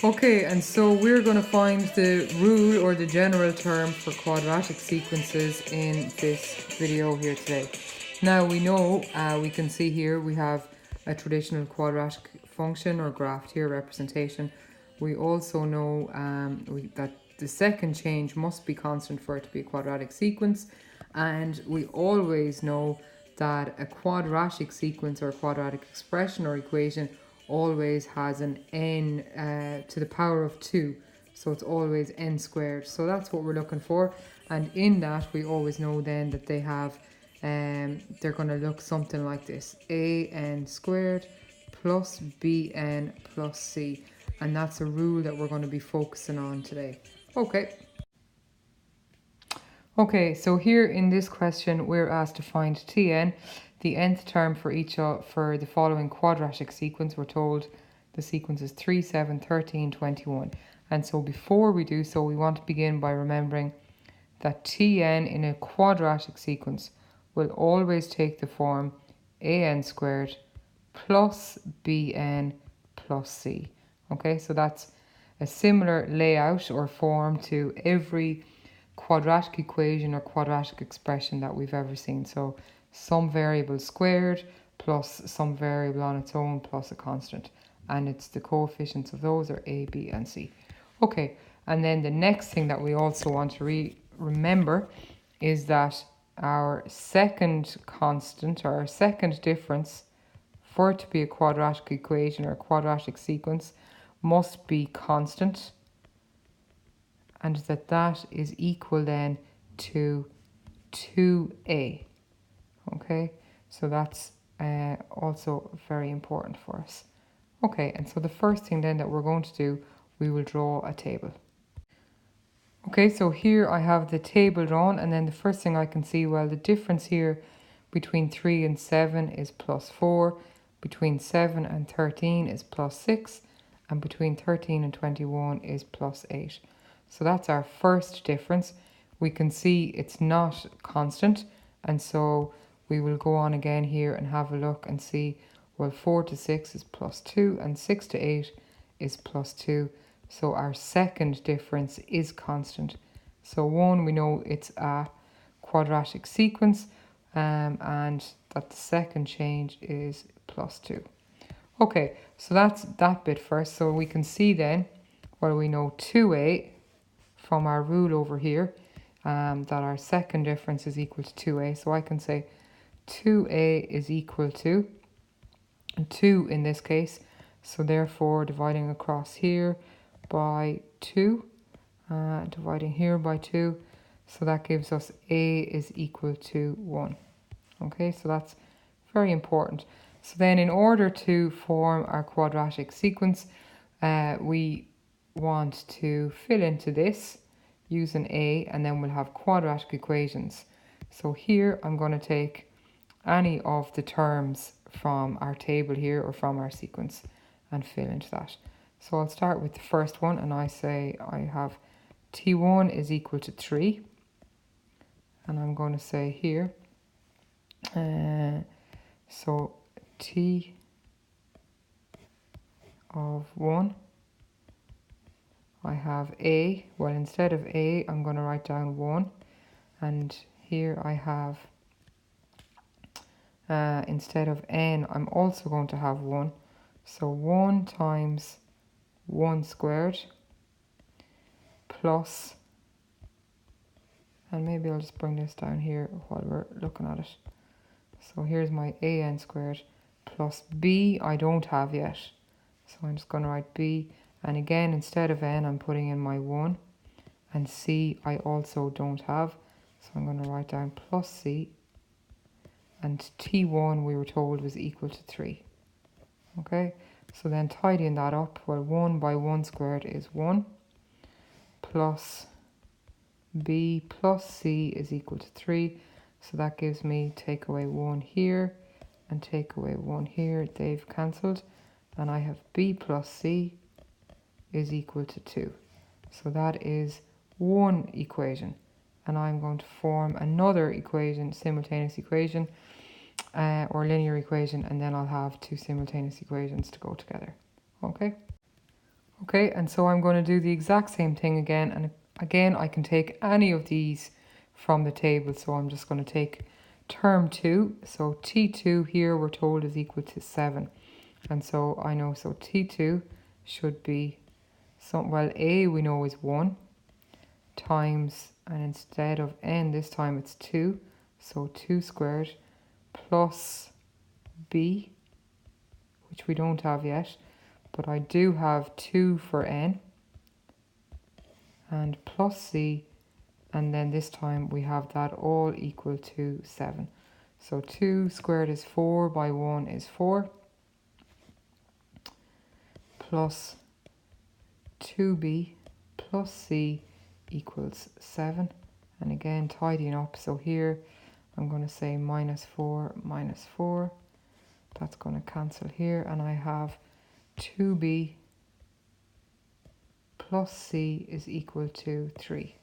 Okay, and so we're going to find the rule or the general term for quadratic sequences in this video here today. Now we know, we can see here we have a traditional quadratic function or graph here representation. We also know that the second change must be constant for it to be a quadratic sequence, and we always know that a quadratic sequence or quadratic expression or equation always has an n to the power of 2, so it's always n squared. So that's what we're looking for, and in that we always know then that they have they're going to look something like this: an squared plus bn plus c, and that's a rule that we're going to be focusing on today. Okay, so here in this question we're asked to find Tn, the nth term for for the following quadratic sequence. We're told the sequence is 3, 7, 13, 21. And so before we do so, we want to begin by remembering that Tn in a quadratic sequence will always take the form an squared plus bn plus c. Okay, so that's a similar layout or form to every quadratic equation or quadratic expression that we've ever seen. So some variable squared plus some variable on its own plus a constant, and it's the coefficients of those are a, b and c. Okay, and then the next thing that we also want to remember is that our second constant or our second difference for it to be a quadratic equation or a quadratic sequence must be constant, and that is equal then to 2a. Okay, so that's also very important for us. Okay, and so the first thing then that we're going to do, we will draw a table. Okay, so here I have the table drawn, and then the first thing I can see, well, the difference here between 3 and 7 is plus 4, between 7 and 13 is plus 6, and between 13 and 21 is plus 8. So that's our first difference. We can see it's not constant, and so we will go on again here and have a look and see, well, 4 to 6 is plus 2 and 6 to 8 is plus 2. So our second difference is constant. So 1, we know it's a quadratic sequence, and that the second change is plus 2. Okay, so that's that bit first. So we can see then, well, we know 2a from our rule over here, that our second difference is equal to 2a. So I can say 2a is equal to 2 in this case. So therefore, dividing across here by 2, dividing here by 2, so that gives us a is equal to 1. Okay, so that's very important. So then in order to form our quadratic sequence, we want to fill into this using a, and then we'll have quadratic equations. So here I'm going to take any of the terms from our table here or from our sequence and fill into that. So I'll start with the first one, and I say I have t1 is equal to 3, and I'm going to say here, so t of 1, I have a, well, instead of a I'm going to write down 1, and here I have instead of n I'm also going to have 1, so 1 times 1 squared plus, and maybe I'll just bring this down here while we're looking at it. So here's my an squared plus b I don't have yet, so I'm just going to write b, and again instead of n I'm putting in my 1, and c I also don't have, so I'm going to write down plus c, and t1 we were told was equal to 3. Okay, so then tidying that up, well, 1 by 1 squared is 1, plus b plus c is equal to 3. So that gives me, take away 1 here and take away 1 here, they've cancelled, and I have b plus c is equal to 2. So that is one equation, and I'm going to form another equation, simultaneous equation, or linear equation, and then I'll have two simultaneous equations to go together. Okay. Okay, and so I'm going to do the exact same thing again, and again I can take any of these from the table, so I'm just going to take term 2, so T2 here we're told is equal to 7, and so I know, so T2 should be, well, A we know is 1 times, and instead of n this time it's 2, so 2 squared plus B, which we don't have yet, but I do have 2 for n, and plus C, and then this time we have that all equal to 7. So 2 squared is 4 by 1 is 4, plus 2b plus c equals 7. And again, tidying up, so here I'm going to say minus 4 minus 4. That's going to cancel here, and I have 2b plus c is equal to 3.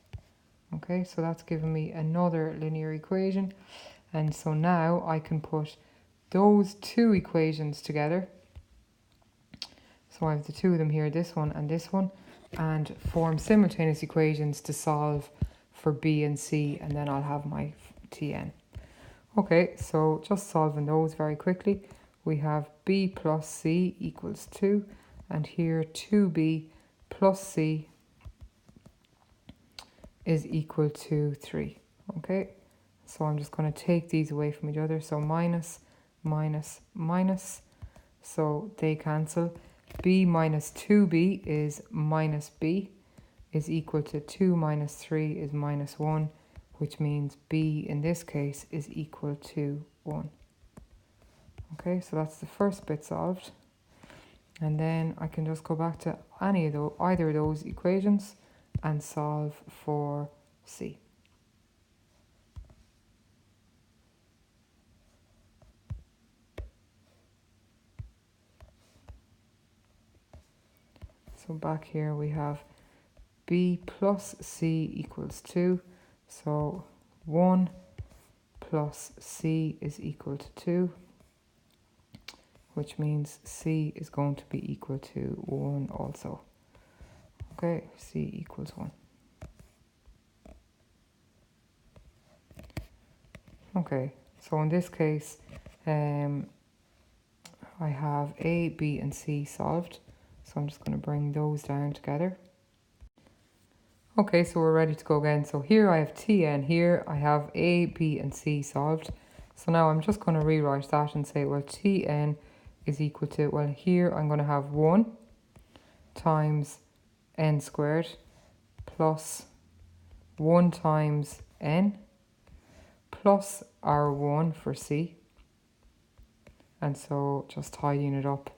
Okay, so that's given me another linear equation. And so now I can put those two equations together. So I have the two of them here, this one, and form simultaneous equations to solve for B and C, and then I'll have my Tn. Okay, so just solving those very quickly. We have B plus C equals 2, and here 2B plus C is equal to 3. Okay, so I'm just going to take these away from each other. So minus, minus, minus, so they cancel. B minus 2B is minus B, is equal to 2 minus 3 is minus 1, which means B in this case is equal to 1. Okay, so that's the first bit solved. And then I can just go back to either of those equations and solve for C. So back here we have B plus C equals 2. So 1 plus C is equal to 2, which means C is going to be equal to 1 also. Okay, C equals 1. Okay, so in this case, I have A, B and C solved. So I'm just going to bring those down together. Okay, so we're ready to go again. So here I have Tn, here I have A, B and C solved. So now I'm just going to rewrite that and say, well, Tn is equal to, well, here I'm going to have 1 times n squared plus 1 times n plus R1 for C. And so just tidying it up.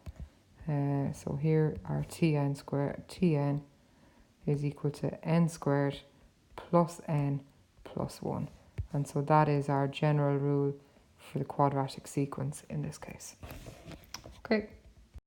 So here our Tn squared, Tn is equal to n squared plus n plus 1. And so that is our general rule for the quadratic sequence in this case. Okay.